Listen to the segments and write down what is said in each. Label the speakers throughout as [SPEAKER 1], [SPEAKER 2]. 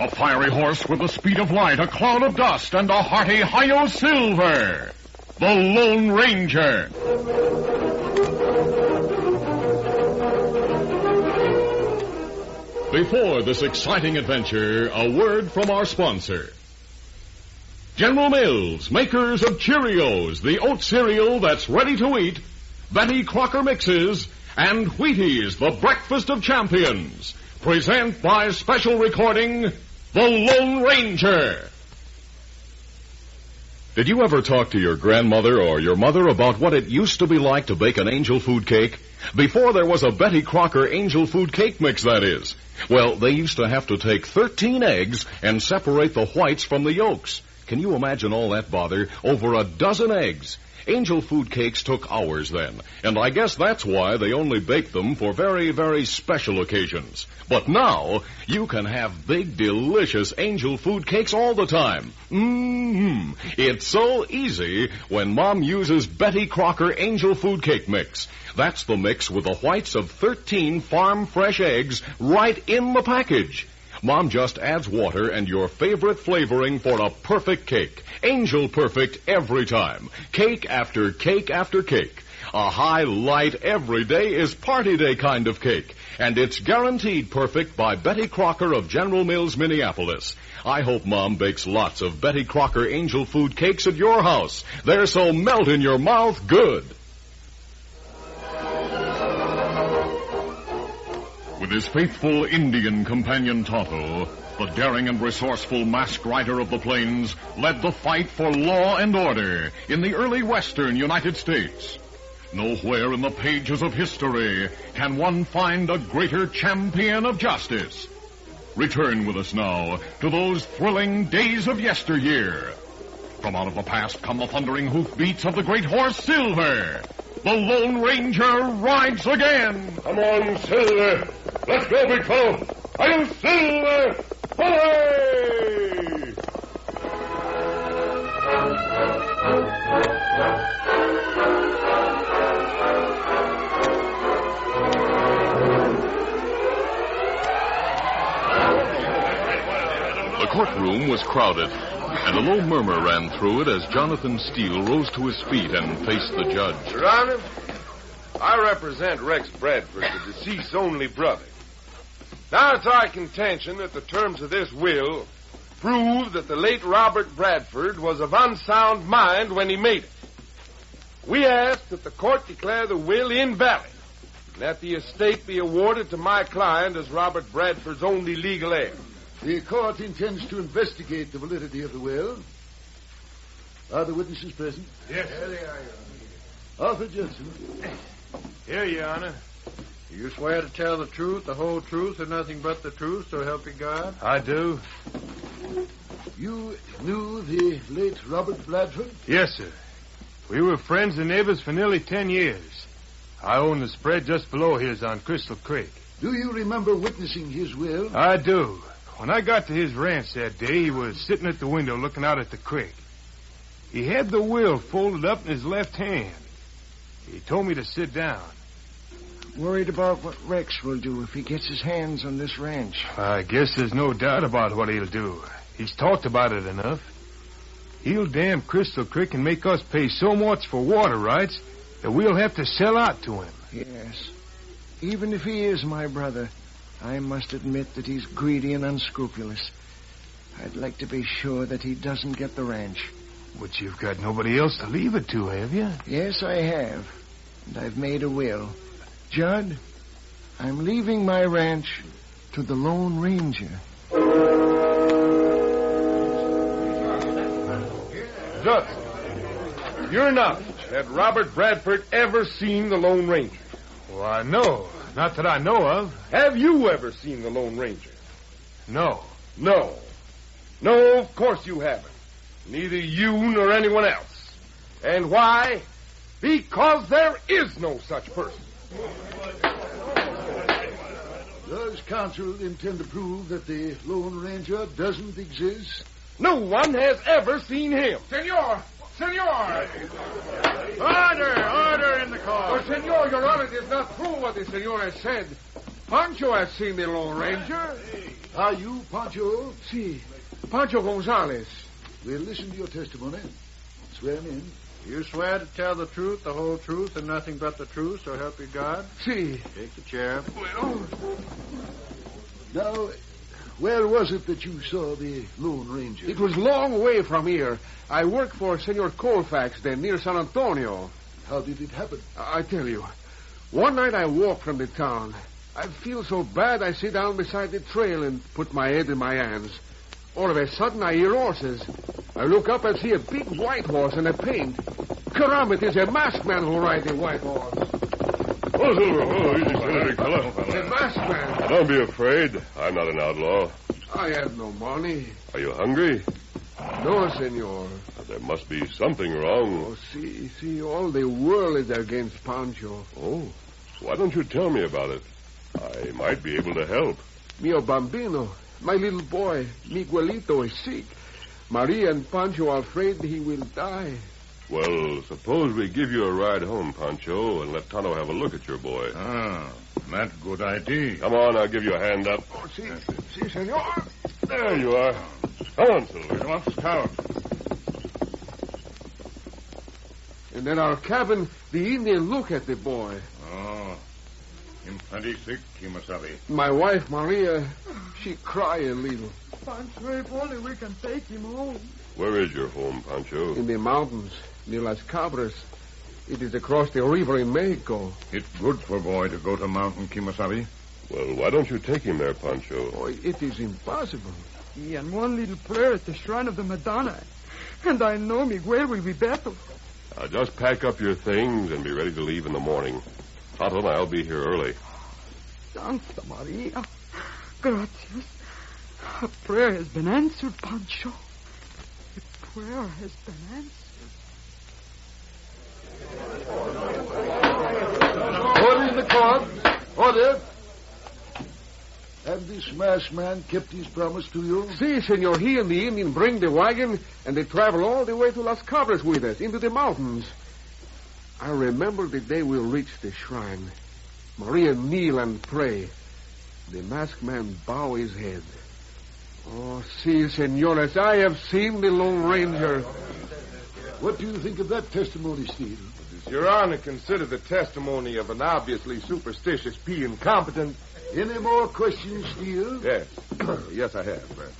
[SPEAKER 1] A fiery horse with the speed of light, a cloud of dust, and a hearty hi-yo silver. The Lone Ranger. Before this exciting adventure, a word from our sponsor. General Mills, makers of Cheerios, the oat cereal that's ready to eat, Betty Crocker Mixes, and Wheaties, the breakfast of champions, present by special recording, The Lone Ranger. Did you ever talk to your grandmother or your mother about what it used to be like to bake an angel food cake? Before there was a Betty Crocker angel food cake mix, that is. Well, they used to have to take 13 eggs and separate the whites from the yolks. Can you imagine all that bother? Over a dozen eggs. Angel food cakes took hours then, and I guess that's why they only baked them for very, very special occasions. But now, you can have big, delicious angel food cakes all the time. It's so easy when Mom uses Betty Crocker Angel Food Cake Mix. That's the mix with the whites of 13 farm-fresh eggs right in the package. Mom just adds water and your favorite flavoring for a perfect cake. Angel perfect every time. Cake after cake after cake. A high, light, every day is party day kind of cake. And it's guaranteed perfect by Betty Crocker of General Mills, Minneapolis. I hope Mom bakes lots of Betty Crocker Angel Food Cakes at your house. They're so melt in your mouth good. With his faithful Indian companion Tonto, the daring and resourceful masked rider of the plains led the fight for law and order in the early western United States. Nowhere in the pages of history can one find a greater champion of justice. Return with us now to those thrilling days of yesteryear. From out of the past come the thundering hoofbeats of the great horse Silver. The Lone Ranger rides again.
[SPEAKER 2] Come on, Silver. Let's go, big fellow. Are you Silver? Hooray!
[SPEAKER 3] The courtroom was crowded, and a low murmur ran through it as Jonathan Steele rose to his feet and faced the judge.
[SPEAKER 2] Your Honor, I represent Rex Bradford, the deceased's only brother. Now, it's our contention that the terms of this will prove that the late Robert Bradford was of unsound mind when he made it. We ask that the court declare the will invalid and that the estate be awarded to my client as Robert Bradford's only legal heir.
[SPEAKER 4] The court intends to investigate the validity of the will. Are the witnesses present?
[SPEAKER 2] Yes.
[SPEAKER 4] There they are, Your Honor. Arthur Judson.
[SPEAKER 2] Here, Your Honor.
[SPEAKER 5] You swear to tell the truth, the whole truth, and nothing but the truth, so help you God?
[SPEAKER 2] I do.
[SPEAKER 4] You knew the late Robert Bradford?
[SPEAKER 5] Yes, sir. We were friends and neighbors for nearly 10 years. I own the spread just below his on Crystal Creek.
[SPEAKER 4] Do you remember witnessing his will?
[SPEAKER 5] I do. When I got to his ranch that day, he was sitting at the window looking out at the creek. He had the will folded up in his left hand. He told me to sit down.
[SPEAKER 6] Worried about what Rex will do if he gets his hands on this ranch.
[SPEAKER 5] I guess there's no doubt about what he'll do. He's talked about it enough. He'll dam Crystal Creek and make us pay so much for water rights that we'll have to sell out to him.
[SPEAKER 6] Yes. Even if he is my brother, I must admit that he's greedy and unscrupulous. I'd like to be sure that he doesn't get the ranch.
[SPEAKER 5] But you've got nobody else to leave it to, have you?
[SPEAKER 6] Yes, I have. And I've made a will. Judd, I'm leaving my ranch to the Lone Ranger.
[SPEAKER 2] Judson, your knowledge, had Robert Bradford ever seen the Lone Ranger?
[SPEAKER 5] Why, no. Not that I know of.
[SPEAKER 2] Have you ever seen the Lone Ranger?
[SPEAKER 5] No.
[SPEAKER 2] No. No, of course you haven't. Neither you nor anyone else. And why? Because there is no such person.
[SPEAKER 4] Does counsel intend to prove that the Lone Ranger doesn't exist?
[SPEAKER 2] No one has ever seen him.
[SPEAKER 7] Senor! Order in the court.
[SPEAKER 2] Oh, Senor, Your Honor, it is not true what the Senor has said. Pancho has seen the Lone Ranger.
[SPEAKER 4] Are you Pancho?
[SPEAKER 2] Si. Pancho Gonzalez.
[SPEAKER 4] We'll listen to your testimony. Swear me in.
[SPEAKER 7] You swear to tell the truth, the whole truth, and nothing but the truth, so help you God?
[SPEAKER 2] Si.
[SPEAKER 7] Take the chair.
[SPEAKER 2] Well,
[SPEAKER 4] Now, where was it that you saw the Lone Ranger?
[SPEAKER 2] it was long way from here. I worked for Senor Colfax then, near San Antonio.
[SPEAKER 4] How did it happen?
[SPEAKER 2] I tell you, one night I walked from the town. I feel so bad I sit down beside the trail and put my head in my hands. All of a sudden I hear horses. I look up and see a big white horse and a paint. Caramba, it is a masked man who rides the white horse.
[SPEAKER 3] Oh, Silver. Oh, easy, Silver, big fella.
[SPEAKER 2] The masked man.
[SPEAKER 3] Don't be afraid. I'm not an outlaw.
[SPEAKER 2] I have no money.
[SPEAKER 3] Are you hungry?
[SPEAKER 2] No, senor.
[SPEAKER 3] There must be something wrong.
[SPEAKER 2] Oh, see, all the world is against Pancho.
[SPEAKER 3] Oh, why don't you tell me about it? I might be able to help.
[SPEAKER 2] Mio bambino, my little boy, Miguelito, is sick. Maria and Pancho are afraid he will die.
[SPEAKER 3] Well, suppose we give you a ride home, Pancho, and let Tonto have a look at your boy.
[SPEAKER 5] Ah, that good idea.
[SPEAKER 3] Come on, I'll give you a hand up.
[SPEAKER 2] Oh, si, senor.
[SPEAKER 3] There you are. Come on, Silver.
[SPEAKER 5] Come on, Scout.
[SPEAKER 2] And at our cabin, the Indian look at the boy.
[SPEAKER 5] Oh, him plenty sick, Kimasabi.
[SPEAKER 2] My wife, Maria, she cry a little.
[SPEAKER 8] Pancho, if only we can take him home.
[SPEAKER 3] Where is your home, Pancho?
[SPEAKER 2] In the mountains, near Las Cabras. It is across the river in Mexico.
[SPEAKER 5] It's good for boy to go to mountain, Kimasabi.
[SPEAKER 3] Well, why don't you take him there, Pancho?
[SPEAKER 2] Oh, it is impossible.
[SPEAKER 8] He and one little prayer at the shrine of the Madonna. And I know Miguel will be better.
[SPEAKER 3] Now, just pack up your things and be ready to leave in the morning. Tonto and I'll be here early.
[SPEAKER 8] Santa Maria. Gracias. A prayer has been answered, Pancho. A prayer has been answered.
[SPEAKER 4] Order in the court. Order. And this masked man kept his promise to you?
[SPEAKER 2] See, senor, he and the Indian bring the wagon, and they travel all the way to Las Cabras with us, into the mountains. I remember the day we'll reach the shrine. Maria kneel and pray. The masked man bow his head. Oh, see, senores, I have seen the Lone Ranger.
[SPEAKER 4] What do you think of that testimony, Steve?
[SPEAKER 2] Does Your Honor consider the testimony of an obviously superstitious P incompetent?
[SPEAKER 4] Any more questions, Steele?
[SPEAKER 2] Yes. Yes, I have.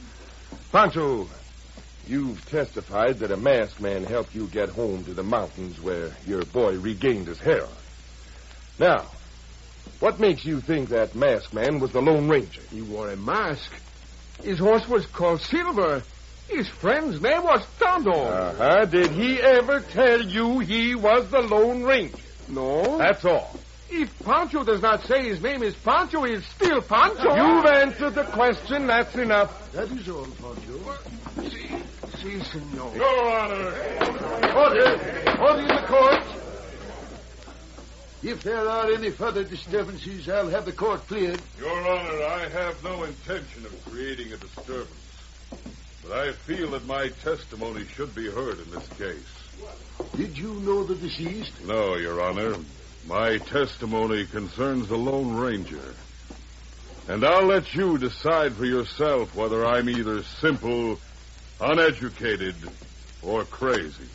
[SPEAKER 2] Pancho, you've testified that a masked man helped you get home to the mountains where your boy regained his health. Now, what makes you think that masked man was the Lone Ranger? He wore a mask. His horse was called Silver. His friend's name was Tonto. Uh-huh. Did he ever tell you he was the Lone Ranger? No. That's all. If Pancho does not say his name is Pancho, he's still Pancho. You've answered the question. That's enough.
[SPEAKER 4] That is all, Pancho.
[SPEAKER 2] Si, senor.
[SPEAKER 3] Your Honor.
[SPEAKER 4] Order. Order in the court. If there are any further disturbances, I'll have the court cleared.
[SPEAKER 3] Your Honor, I have no intention of creating a disturbance. But I feel that my testimony should be heard in this case.
[SPEAKER 4] Did you know the deceased?
[SPEAKER 3] No, Your Honor. My testimony concerns the Lone Ranger. And I'll let you decide for yourself whether I'm either simple, uneducated, or crazy.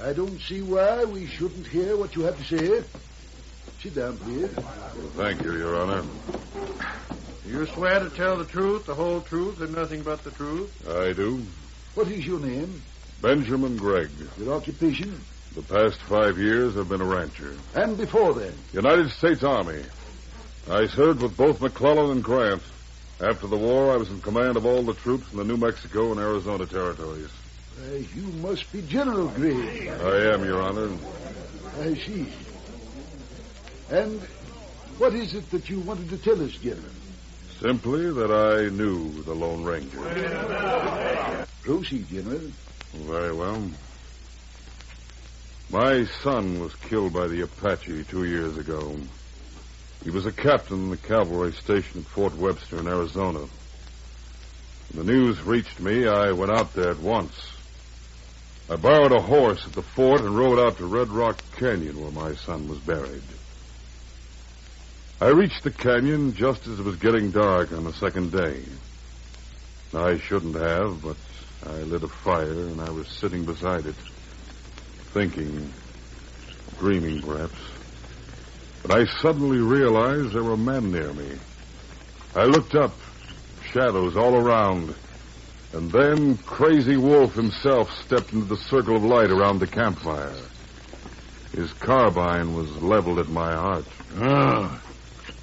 [SPEAKER 4] I don't see why we shouldn't hear what you have to say. Sit down, please.
[SPEAKER 3] Thank you, Your Honor.
[SPEAKER 7] You swear to tell the truth, the whole truth, and nothing but the truth?
[SPEAKER 3] I do.
[SPEAKER 4] What is your name?
[SPEAKER 3] Benjamin Gregg.
[SPEAKER 4] Your occupation?
[SPEAKER 3] The past 5 years I've been a rancher.
[SPEAKER 4] And before then?
[SPEAKER 3] United States Army. I served with both McClellan and Grant. After the war, I was in command of all the troops in the New Mexico and Arizona territories.
[SPEAKER 4] You must be General Gregg.
[SPEAKER 3] I am, Your Honor.
[SPEAKER 4] I see. And what is it that you wanted to tell us, General?
[SPEAKER 3] Simply that I knew the Lone Ranger.
[SPEAKER 4] Proceed, General.
[SPEAKER 3] Very well. My son was killed by the Apache 2 years ago. He was a captain in the cavalry station at Fort Webster in Arizona. When the news reached me, I went out there at once. I borrowed a horse at the fort and rode out to Red Rock Canyon where my son was buried. I reached the canyon just as it was getting dark on the second day. I shouldn't have, but I lit a fire and I was sitting beside it, thinking, dreaming perhaps. But I suddenly realized there were men near me. I looked up, shadows all around, and then Crazy Wolf himself stepped into the circle of light around the campfire. His carbine was leveled at my heart.
[SPEAKER 7] Ah,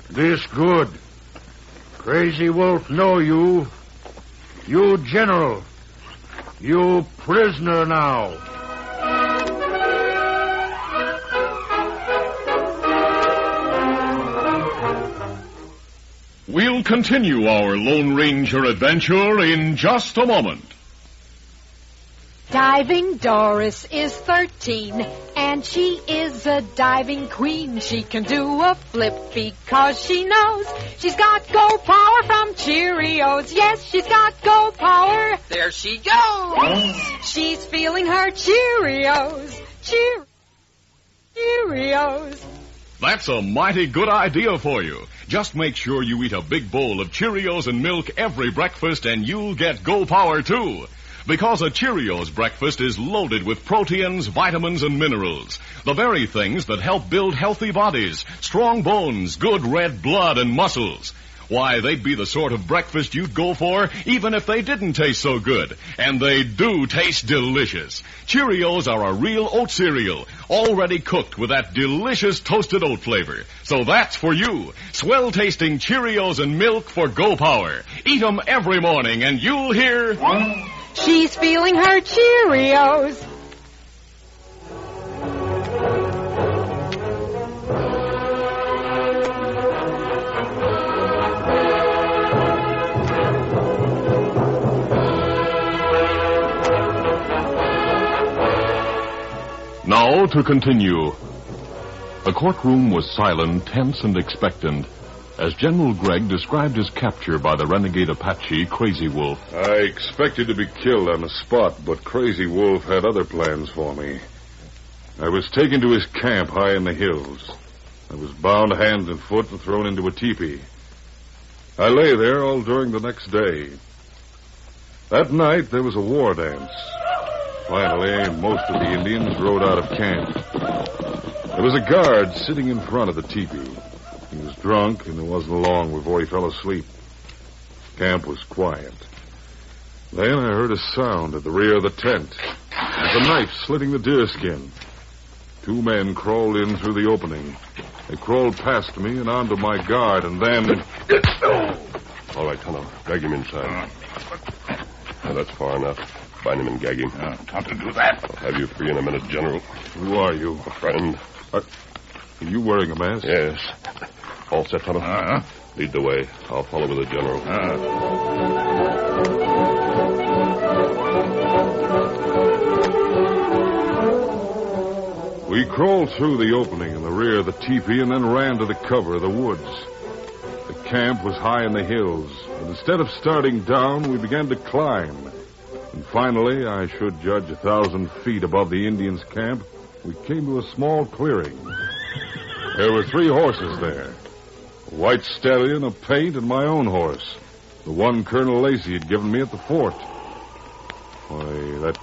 [SPEAKER 7] this good. Crazy Wolf know you. You general. You prisoner now.
[SPEAKER 1] We'll continue our Lone Ranger adventure in just a moment.
[SPEAKER 9] Diving Doris is 13, and she is a diving queen. She can do a flip because she knows she's got go power from Cheerios. Yes, she's got go power. There she goes. She's feeling her Cheerios. Cheerios.
[SPEAKER 1] That's a mighty good idea for you. Just make sure you eat a big bowl of Cheerios and milk every breakfast, and you'll get Go Power, too. Because a Cheerios breakfast is loaded with proteins, vitamins, and minerals. The very things that help build healthy bodies, strong bones, good red blood, and muscles. Why, they'd be the sort of breakfast you'd go for even if they didn't taste so good. And they do taste delicious. Cheerios are a real oat cereal, already cooked with that delicious toasted oat flavor. So that's for you. Swell-tasting Cheerios and milk for Go Power. Eat 'em every morning and you'll hear...
[SPEAKER 9] She's feeling her Cheerios.
[SPEAKER 1] Now to continue. The courtroom was silent, tense, and expectant as General Gregg described his capture by the renegade Apache, Crazy Wolf.
[SPEAKER 3] I expected to be killed on the spot, but Crazy Wolf had other plans for me. I was taken to his camp high in the hills. I was bound hand and foot and thrown into a teepee. I lay there all during the next day. That night, there was a war dance. Finally, most of the Indians rode out of camp. There was a guard sitting in front of the teepee. He was drunk, and it wasn't long before he fell asleep. Camp was quiet. Then I heard a sound at the rear of the tent. It was a knife slitting the deerskin. 2 men crawled in through the opening. They crawled past me and onto my guard, and then...
[SPEAKER 10] All right, Tonto. Drag him inside. Now, that's far enough. Bind him and gag him.
[SPEAKER 11] Time to do that.
[SPEAKER 10] I'll have you free in a minute, General.
[SPEAKER 3] Who are you?
[SPEAKER 10] A friend.
[SPEAKER 3] Are you wearing a mask?
[SPEAKER 10] Yes. All set, Tonto? Lead the way. I'll follow with the General.
[SPEAKER 3] We crawled through the opening in the rear of the teepee and then ran to the cover of the woods. The camp was high in the hills, and instead of starting down, we began to climb. And finally, I should judge 1,000 feet above the Indians' camp, we came to a small clearing. There were 3 horses there. A white stallion, a paint, and my own horse. The one Colonel Lacey had given me at the fort. Why, that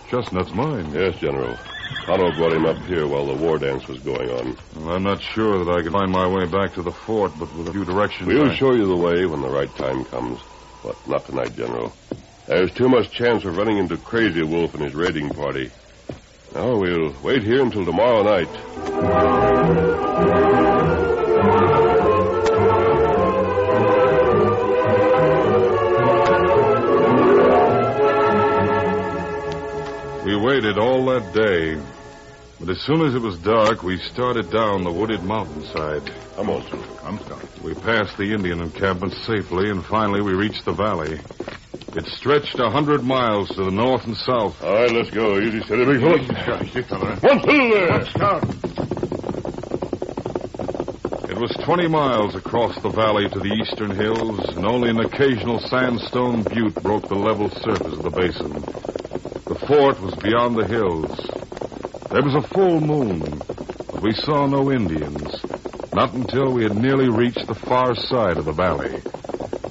[SPEAKER 3] chestnut's mine.
[SPEAKER 10] Yes, General. Tonto brought him up here while the war dance was going on.
[SPEAKER 3] Well, I'm not sure that I can find my way back to the fort, but with a few directions...
[SPEAKER 10] We'll show you the way when the right time comes. But not tonight, General. There's too much chance of running into Crazy Wolf and his raiding party. Now, we'll wait here until tomorrow night. We waited all that day. But as soon as it was dark, we started down the wooded mountainside. Come on, Silver.
[SPEAKER 11] Come, Scout.
[SPEAKER 3] We passed the Indian encampment safely, and finally we reached the valley. It stretched 100 miles to the north and south.
[SPEAKER 10] All right, let's go. Easy, steady, big fellow. One, two, there.
[SPEAKER 11] Scout.
[SPEAKER 3] It was 20 miles across the valley to the eastern hills, and only an occasional sandstone butte broke the level surface of the basin. The fort was beyond the hills. There was a full moon, but we saw no Indians. Not until we had nearly reached the far side of the valley.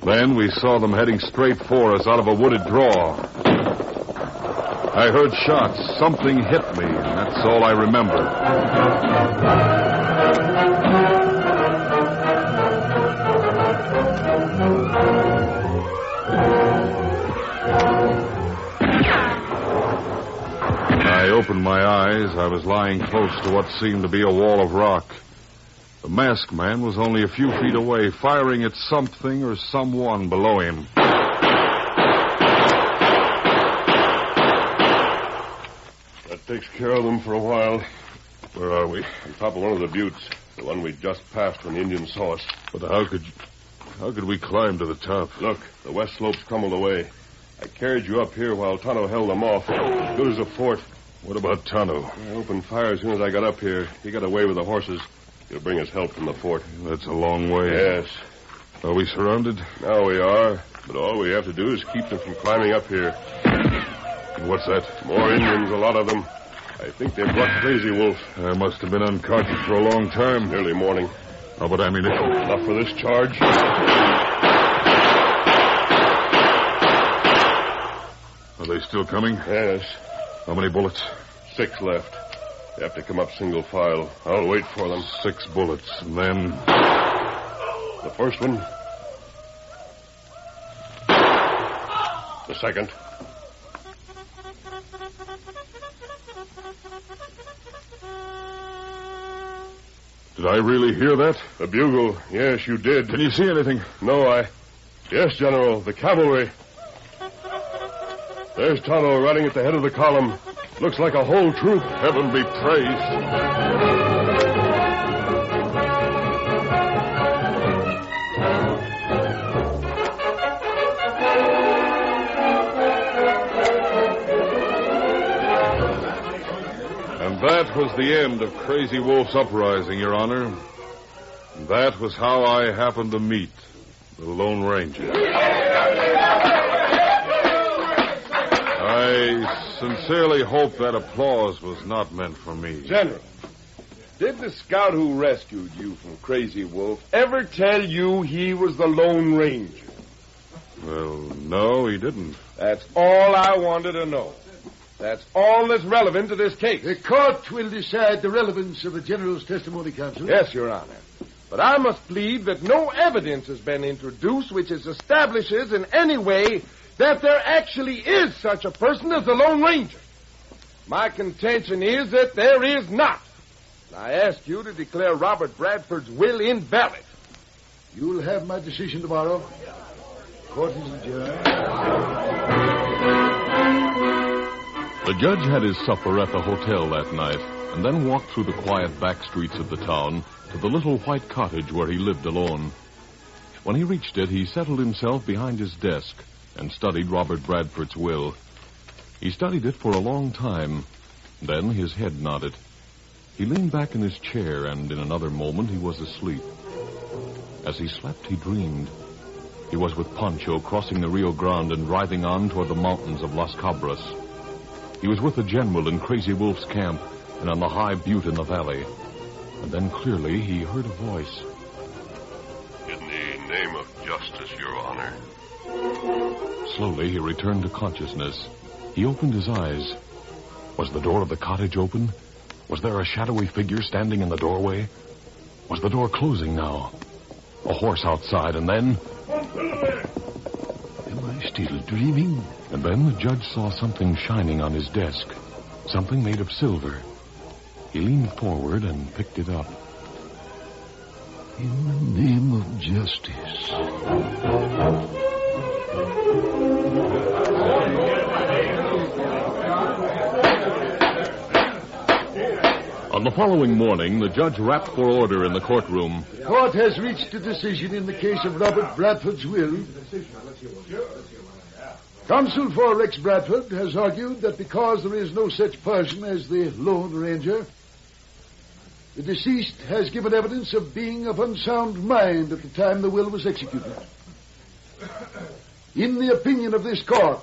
[SPEAKER 3] Then we saw them heading straight for us out of a wooded draw. I heard shots. Something hit me, and that's all I remember. I opened my eyes. I was lying close to what seemed to be a wall of rock. The masked man was only a few feet away, firing at something or someone below him.
[SPEAKER 10] That takes care of them for a while.
[SPEAKER 3] Where are we?
[SPEAKER 10] On top of one of the buttes, the one we just passed when the Indians saw us.
[SPEAKER 3] But how could we climb to the top?
[SPEAKER 10] Look, the west slope's crumbled away. I carried you up here while Tonto held them off. As good as a fort.
[SPEAKER 3] What about Tonto?
[SPEAKER 10] I opened fire as soon as I got up here. He got away with the horses. He'll bring us help from the fort.
[SPEAKER 3] That's a long way.
[SPEAKER 10] Yes.
[SPEAKER 3] Are we surrounded?
[SPEAKER 10] Now we are. But all we have to do is keep them from climbing up here.
[SPEAKER 3] What's that?
[SPEAKER 10] More Indians, a lot of them. I think they've brought Crazy Wolf.
[SPEAKER 3] I must have been unconscious for a long time.
[SPEAKER 10] Early morning.
[SPEAKER 3] How about ammunition?
[SPEAKER 10] Enough for this charge.
[SPEAKER 3] Are they still coming?
[SPEAKER 10] Yes.
[SPEAKER 3] How many bullets?
[SPEAKER 10] 6 left. They have to come up single file. I'll wait for them.
[SPEAKER 3] 6 bullets, and then...
[SPEAKER 10] The first one. The second.
[SPEAKER 3] Did I really hear that?
[SPEAKER 10] The bugle. Yes, you did.
[SPEAKER 3] Can you see anything?
[SPEAKER 10] No, Yes, General. The cavalry. There's Tonto riding at the head of the column. Looks like a whole troop.
[SPEAKER 3] Heaven be praised. And that was the end of Crazy Wolf's uprising, Your Honor. And that was how I happened to meet the Lone Ranger. I sincerely hope that applause was not meant for me.
[SPEAKER 2] General, did the scout who rescued you from Crazy Wolf ever tell you he was the Lone Ranger?
[SPEAKER 3] Well, no, he didn't.
[SPEAKER 2] That's all I wanted to know. That's all that's relevant to this case.
[SPEAKER 4] The court will decide the relevance of the General's testimony, Counsel.
[SPEAKER 2] Yes, Your Honor. But I must plead that no evidence has been introduced which establishes in any way that there actually is such a person as the Lone Ranger. My contention is that there is not. I ask you to declare Robert Bradford's will invalid.
[SPEAKER 4] You'll have my decision tomorrow. Court is adjourned.
[SPEAKER 1] The judge had his supper at the hotel that night and then walked through the quiet back streets of the town to the little white cottage where he lived alone. When he reached it, he settled himself behind his desk and studied Robert Bradford's will. He studied it for a long time. Then his head nodded. He leaned back in his chair, and in another moment he was asleep. As he slept, he dreamed. He was with Pancho crossing the Rio Grande and riding on toward the mountains of Las Cabras. He was with the general in Crazy Wolf's camp and on the high butte in the valley. And then clearly he heard a voice.
[SPEAKER 10] In the name of justice, Your Honor.
[SPEAKER 1] Slowly, he returned to consciousness. He opened his eyes. Was the door of the cottage open? Was there a shadowy figure standing in the doorway? Was the door closing now? A horse outside, and then...
[SPEAKER 4] Am I still dreaming?
[SPEAKER 1] And then the judge saw something shining on his desk. Something made of silver. He leaned forward and picked it up.
[SPEAKER 4] In the name of justice.
[SPEAKER 1] On the following morning, the judge rapped for order in the courtroom.
[SPEAKER 4] The court has reached a decision in the case of Robert Bradford's will. Counsel for Rex Bradford has argued that because there is no such person as the Lone Ranger, the deceased has given evidence of being of unsound mind at the time the will was executed. In the opinion of this court,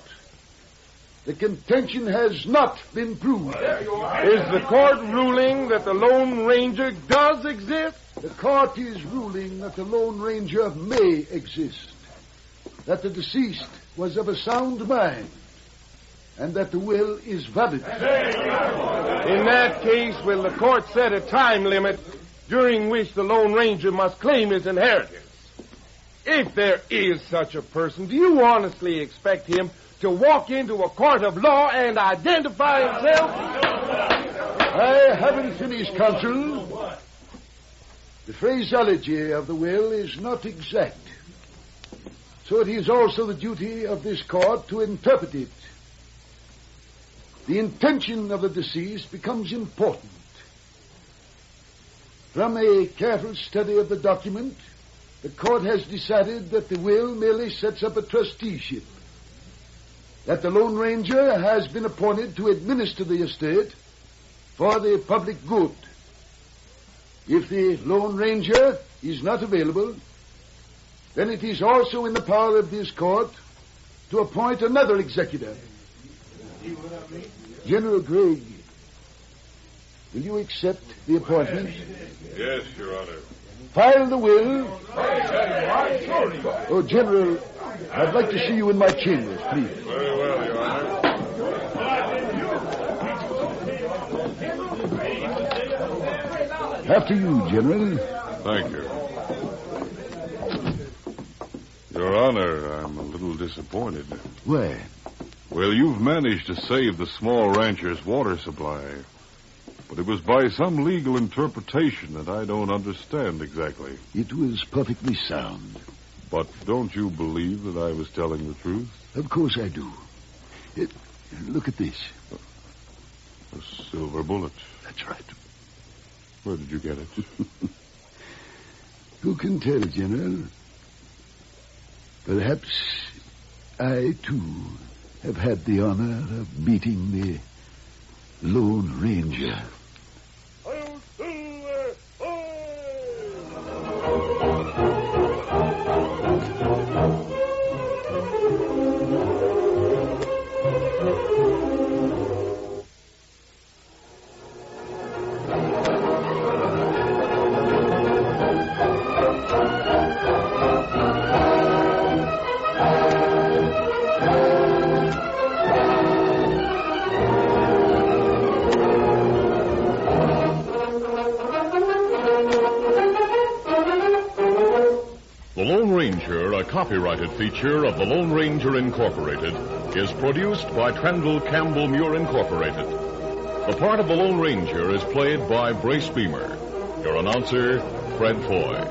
[SPEAKER 4] The contention has not been proved.
[SPEAKER 2] Is the court ruling that the Lone Ranger does exist?
[SPEAKER 4] The court is ruling that the Lone Ranger may exist, that the deceased was of a sound mind, and that the will is valid.
[SPEAKER 2] In that case, will the court set a time limit during which the Lone Ranger must claim his inheritance? If there is such a person, do you honestly expect him to walk into a court of law and identify himself?
[SPEAKER 4] I haven't finished, counsel. The phraseology of the will is not exact, so it is also the duty of this court to interpret it. The intention of the deceased becomes important. From a careful study of the document, the court has decided that the will merely sets up a trusteeship, that the Lone Ranger has been appointed to administer the estate for the public good. If the Lone Ranger is not available, then it is also in the power of this court to appoint another executor. General Gregg, will you accept the appointment?
[SPEAKER 3] Yes, Your Honor.
[SPEAKER 4] File the will. Oh, General, I'd like to see you in my chambers, please.
[SPEAKER 3] Very well, Your Honor.
[SPEAKER 4] After you, General.
[SPEAKER 3] Thank you. Your Honor, I'm a little disappointed.
[SPEAKER 4] Why?
[SPEAKER 3] Well, you've managed to save the small rancher's water supply. But it was by some legal interpretation that I don't understand exactly.
[SPEAKER 4] It was perfectly sound.
[SPEAKER 3] But don't you believe that I was telling the truth?
[SPEAKER 4] Of course I do. Look at this.
[SPEAKER 3] A silver bullet.
[SPEAKER 4] That's right.
[SPEAKER 3] Where did you get it?
[SPEAKER 4] Who can tell, General? Perhaps I, too, have had the honor of meeting the Lone Ranger.
[SPEAKER 1] A copyrighted feature of the Lone Ranger Incorporated, is produced by Trendle Campbell Muir Incorporated. The part of the Lone Ranger is played by Brace Beamer. Your announcer, Fred Foy.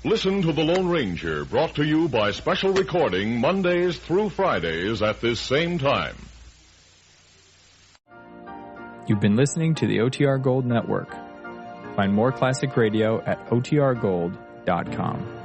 [SPEAKER 1] Listen to the Lone Ranger, brought to you by special recording Mondays through Fridays at this same time.
[SPEAKER 11] You've been listening to the OTR Gold Network. Find more classic radio at otrgold.com.